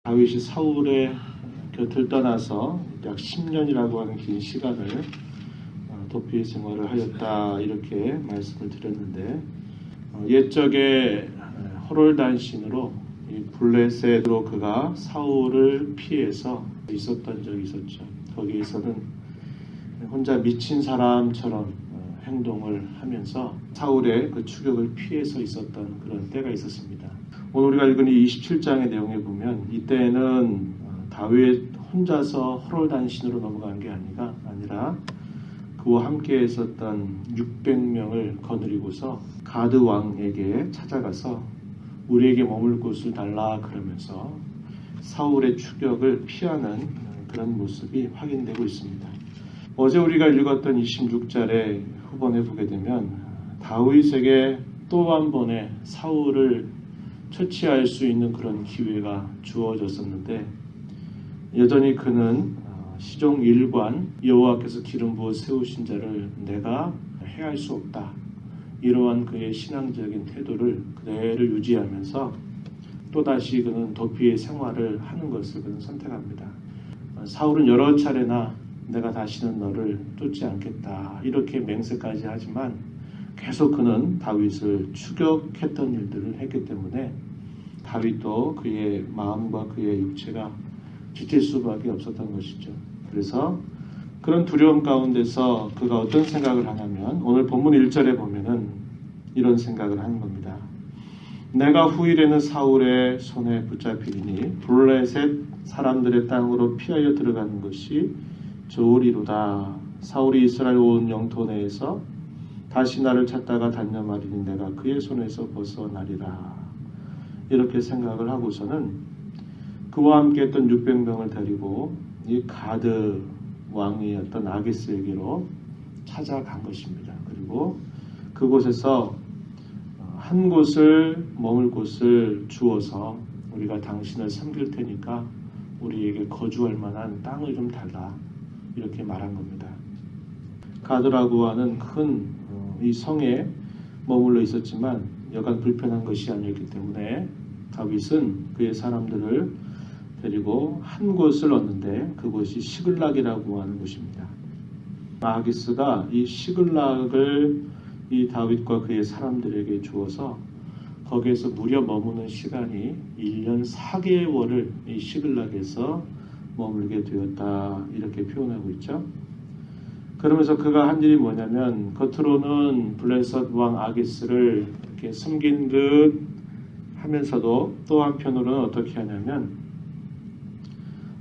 다윗이 사울의 곁을 떠나서 약 10년이라고 하는 긴 시간을 도피 생활을 하였다, 이렇게 말씀을 드렸는데, 옛적에 호롤단신으로 이 블레셋으로 그가 사울을 피해서 있었던 적이 있었죠. 거기에서는 혼자 미친 사람처럼 행동을 하면서 사울의 그 추격을 피해서 있었던 그런 때가 있었습니다. 오늘 우리가 읽은 이 27장의 내용에 보면 이때는 다윗 혼자서 호롤단신으로 넘어간 게 아니라 그와 함께 있었던 600명을 거느리고서 가드 왕에게 찾아가서 우리에게 머물 곳을 달라 그러면서 사울의 추격을 피하는 그런 모습이 확인되고 있습니다. 어제 우리가 읽었던 26절의 후반에 보게 되면 다윗에게 또 한 번의 사울을 처치할 수 있는 그런 기회가 주어졌었는데, 여전히 그는 시종 일관 여호와께서 기름 부어 세우신 자를 내가 해할 수 없다, 이러한 그의 신앙적인 태도를 그대로 유지하면서 또다시 그는 도피의 생활을 하는 것을 그는 선택합니다. 사울은 여러 차례나 내가 다시는 너를 쫓지 않겠다, 이렇게 맹세까지 하지만 계속 그는 다윗을 추격했던 일들을 했기 때문에 다윗도 그의 마음과 그의 육체가 지칠 수밖에 없었던 것이죠. 그래서 그런 두려움 가운데서 그가 어떤 생각을 하냐면, 오늘 본문 1절에 보면은 이런 생각을 하는 겁니다. 내가 후일에는 사울의 손에 붙잡히리니 블레셋 사람들의 땅으로 피하여 들어가는 것이 좋으리로다. 사울이 이스라엘 온 영토 내에서 다시 나를 찾다가 단념하리니 내가 그의 손에서 벗어나리라. 이렇게 생각을 하고서는 그와 함께 했던 600명을 데리고 이 가드 왕이었던 아기스에게로 찾아간 것입니다. 그리고 그곳에서 한 곳을 머물 곳을 주어서 우리가 당신을 섬길 테니까 우리에게 거주할 만한 땅을 좀 달라, 이렇게 말한 겁니다. 가드라고 하는 큰 이 성에 머물러 있었지만 여간 불편한 것이 아니었기 때문에 다윗은 그의 사람들을 데리고 한 곳을 얻는데 그곳이 시글락이라고 하는 곳입니다. 아기스가 이 시글락을 이 다윗과 그의 사람들에게 주어서 거기에서 무려 머무는 시간이 1년 4개월을 이 시글락에서 머물게 되었다, 이렇게 표현하고 있죠. 그러면서 그가 한 일이 뭐냐면, 겉으로는 블레셋 왕 아기스를 이렇게 숨긴 듯 하면서도 또 한편으로는 어떻게 하냐면,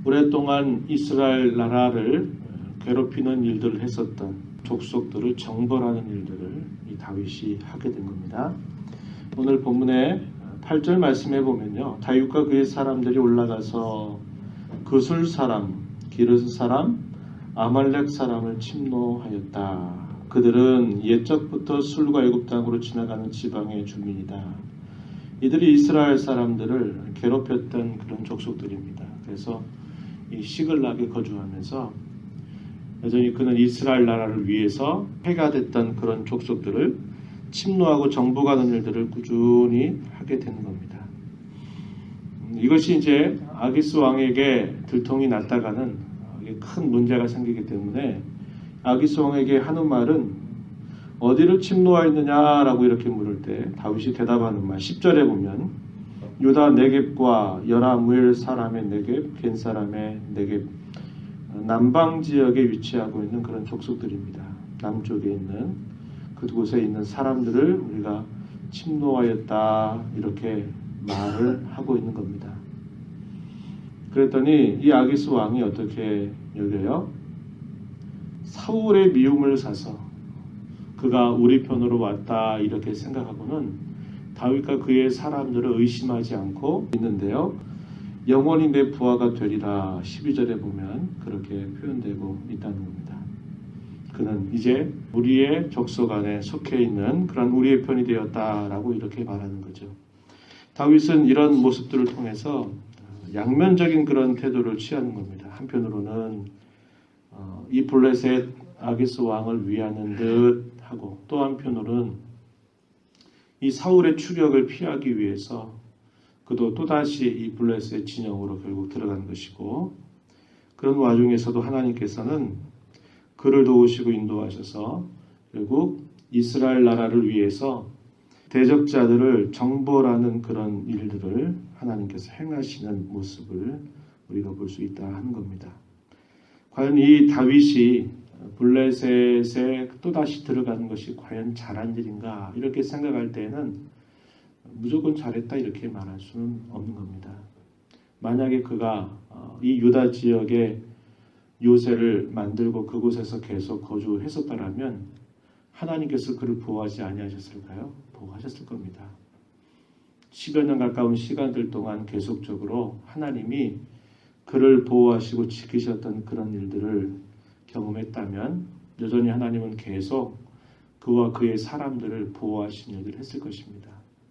오랫동안 이스라엘 나라를 괴롭히는 일들을 했었던 족속들을 정벌하는 일들을 이 다윗이 하게 된 겁니다. 오늘 본문의 8절 말씀해 보면요, 다윗과 그의 사람들이 올라가서 그술 사람, 기르스 사람, 아말렉 사람을 침노하였다. 그들은 옛적부터 술과 애굽 땅으로 지나가는 지방의 주민이다. 이들이 이스라엘 사람들을 괴롭혔던 그런 족속들입니다. 그래서 이 시글락에 거주하면서 여전히 그는 이스라엘 나라를 위해서 해가 됐던 그런 족속들을 침노하고 정복하는 일들을 꾸준히 하게 되는 겁니다. 이것이 이제 아기스 왕에게 들통이 났다가는 큰 문제가 생기기 때문에 아기스 왕에게 하는 말은 어디를 침노하였느냐라고 이렇게 물을 때 다윗이 대답하는 말 10절에 보면 유다 네겝과 여라무엘 사람의 네겝, 겐 사람의 네겝, 남방 지역에 위치하고 있는 그런 족속들입니다. 남쪽에 있는 그곳에 있는 사람들을 우리가 침노하였다, 이렇게 말을 하고 있는 겁니다. 그랬더니 이 아기스 왕이 어떻게 여겨요? 사울의 미움을 사서 그가 우리 편으로 왔다, 이렇게 생각하고는 다윗과 그의 사람들을 의심하지 않고 있는데요, 영원히 내 부하가 되리라 12절에 보면 그렇게 표현되고 있다는 겁니다. 그는 이제 우리의 족속 안에 속해 있는 그런 우리의 편이 되었다라고 이렇게 말하는 거죠. 다윗은 이런 모습들을 통해서 양면적인 그런 태도를 취하는 겁니다. 한편으로는 이 블레셋 아기스 왕을 위하는 듯 하고, 또 한편으로는 이 사울의 추격을 피하기 위해서 그도 또다시 이 블레셋의 진영으로 결국 들어간 것이고, 그런 와중에서도 하나님께서는 그를 도우시고 인도하셔서 결국 이스라엘 나라를 위해서 대적자들을 정벌하는 그런 일들을 하나님께서 행하시는 모습을 우리가 볼 수 있다 하는 겁니다. 과연 이 다윗이 블레셋에 또다시 들어가는 것이 과연 잘한 일인가 이렇게 생각할 때에는 무조건 잘했다 이렇게 말할 수는 없는 겁니다. 만약에 그가 이 유다 지역에 요새를 만들고 그곳에서 계속 거주했었다라면 하나님께서 그를 보호하지 아니하셨을까요? 보호하셨을 겁니다. 10여 년 가까운 시간들 동안 계속적으로 하나님이 그를 보호하시고 지키셨던 그런 일들을 경험했다면 여전히 하나님은 계속 그와 그의 사람들을 보호하신 일을 했을 것입니다.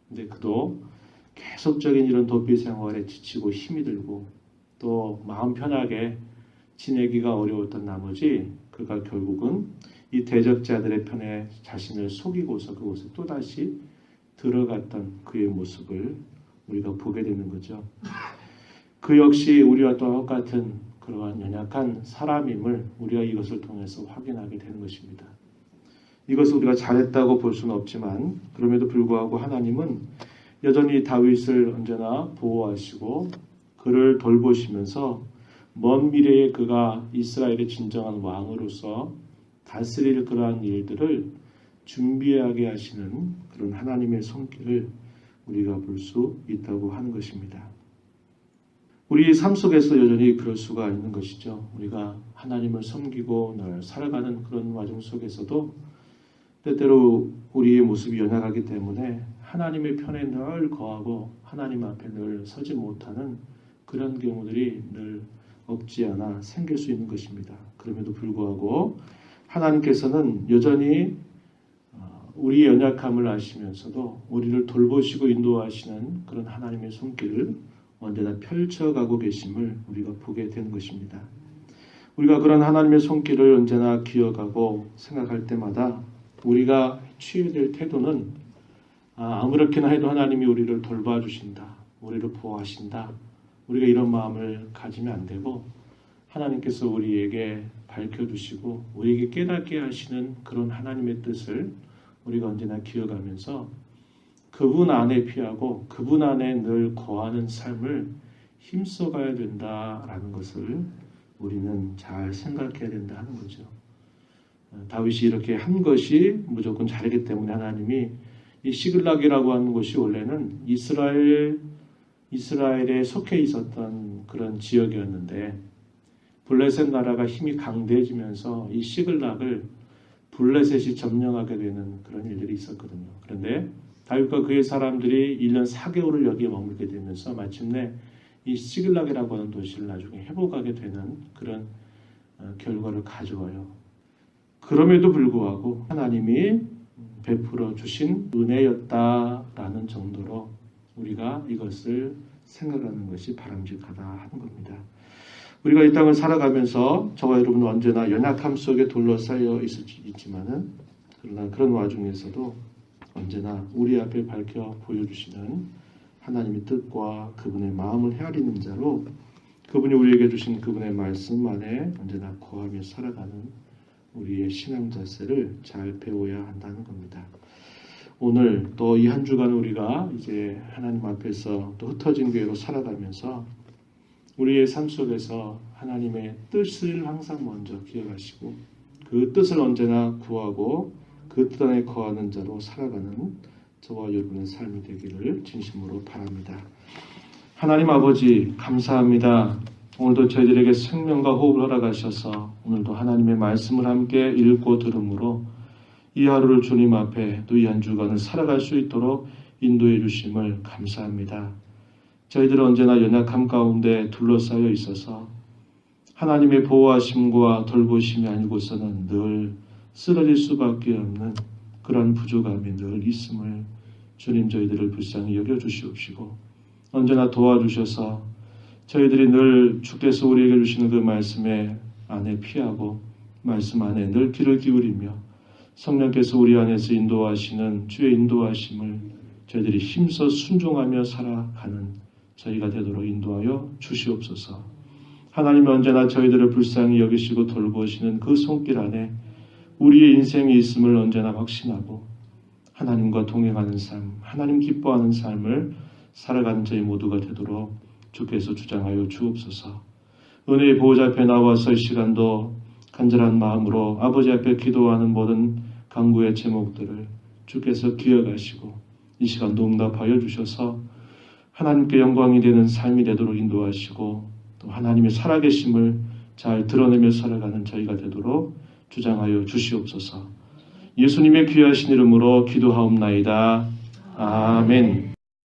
근데 그도 계속적인 이런 도피 생활에 지치고 힘이 들고 또 마음 편하게 지내기가 어려웠던 나머지 그가 결국은 이 대적자들의 편에 자신을 속이고서 그곳에 또다시 들어갔던 그의 모습을 우리가 보게 되는 거죠. 그 역시 우리와 똑같은 그러한 연약한 사람임을 우리가 이것을 통해서 확인하게 되는 것입니다. 이것을 우리가 잘했다고 볼 수는 없지만 그럼에도 불구하고 하나님은 여전히 다윗을 언제나 보호하시고 그를 돌보시면서 먼 미래에 그가 이스라엘의 진정한 왕으로서 다스릴 그러한 일들을 준비하게 하시는 그런 하나님의 손길을 우리가 볼 수 있다고 하는 것입니다. 우리 삶 속에서 여전히 그럴 수가 있는 것이죠. 우리가 하나님을 섬기고 늘 살아가는 그런 와중 속에서도 때때로 우리의 모습이 연약하기 때문에 하나님의 편에 늘 거하고 하나님 앞에 늘 서지 못하는 그런 경우들이 늘 없지 않아 생길 수 있는 것입니다. 그럼에도 불구하고 하나님께서는 여전히 우리의 연약함을 아시면서도 우리를 돌보시고 인도하시는 그런 하나님의 손길을 언제나 펼쳐가고 계심을 우리가 보게 되는 것입니다. 우리가 그런 하나님의 손길을 언제나 기억하고 생각할 때마다 우리가 취해야 될 태도는 아무렇게나 해도 하나님이 우리를 돌봐주신다, 우리를 보호하신다, 우리가 이런 마음을 가지면 안 되고 하나님께서 우리에게 밝혀주시고 우리에게 깨닫게 하시는 그런 하나님의 뜻을 우리가 언제나 기억하면서 그분 안에 피하고 그분 안에 늘 거하는 삶을 힘써가야 된다라는 것을 우리는 잘 생각해야 된다 하는 거죠. 다윗이 이렇게 한 것이 무조건 잘했기 때문에 하나님이 이 시글락이라고 하는 곳이 원래는 이스라엘에 속해 있었던 그런 지역이었는데 블레셋 나라가 힘이 강대해지면서 이 시글락을 블레셋이 점령하게 되는 그런 일들이 있었거든요. 그런데 다윗과 그의 사람들이 1년 4개월을 여기에 머물게 되면서 마침내 이 시글락이라고 하는 도시를 나중에 회복하게 되는 그런 결과를 가져와요. 그럼에도 불구하고 하나님이 베풀어 주신 은혜였다라는 정도로 우리가 이것을 생각하는 것이 바람직하다 하는 겁니다. 우리가 이 땅을 살아가면서 저와 여러분은 언제나 연약함 속에 둘러싸여 있지만은 그러나 그런 와중에서도 언제나 우리 앞에 밝혀 보여주시는 하나님의 뜻과 그분의 마음을 헤아리는 자로 그분이 우리에게 주신 그분의 말씀 안에 언제나 거하며 살아가는 우리의 신앙 자세를 잘 배워야 한다는 겁니다. 오늘 또 이 한 주간 우리가 이제 하나님 앞에서 또 흩어진 교회로 살아가면서 우리의 삶 속에서 하나님의 뜻을 항상 먼저 기억하시고 그 뜻을 언제나 구하고 그 뜻 안에 거하는 자로 살아가는 저와 여러분의 삶이 되기를 진심으로 바랍니다. 하나님 아버지 감사합니다. 오늘도 저희들에게 생명과 호흡을 허락하셔서 오늘도 하나님의 말씀을 함께 읽고 들음으로 이 하루를 주님 앞에 또 이 한 주간을 살아갈 수 있도록 인도해 주심을 감사합니다. 저희들은 언제나 연약함 가운데 둘러싸여 있어서 하나님의 보호하심과 돌보심이 아니고서는 늘 쓰러질 수밖에 없는 그런 부족함이 늘 있음을 주님 저희들을 불쌍히 여겨주시옵시고 언제나 도와주셔서 저희들이 늘 주께서 우리에게 주시는 그 말씀에 안에 피하고 말씀 안에 늘 귀를 기울이며 성령께서 우리 안에서 인도하시는 주의 인도하심을 저희들이 힘써 순종하며 살아가는 저희가 되도록 인도하여 주시옵소서. 하나님은 언제나 저희들을 불쌍히 여기시고 돌보시는 그 손길 안에 우리의 인생이 있음을 언제나 확신하고 하나님과 동행하는 삶, 하나님 기뻐하는 삶을 살아가는 저희 모두가 되도록 주께서 주장하여 주옵소서. 은혜의 보호자 앞에 나와서 이 시간도 간절한 마음으로 아버지 앞에 기도하는 모든 간구의 제목들을 주께서 기억하시고 이 시간도 응답하여 주셔서 하나님께 영광이 되는 삶이 되도록 인도하시고 또 하나님의 살아계심을 잘 드러내며 살아가는 저희가 되도록 주장하여 주시옵소서. 예수님의 귀하신 이름으로 기도하옵나이다. 아멘.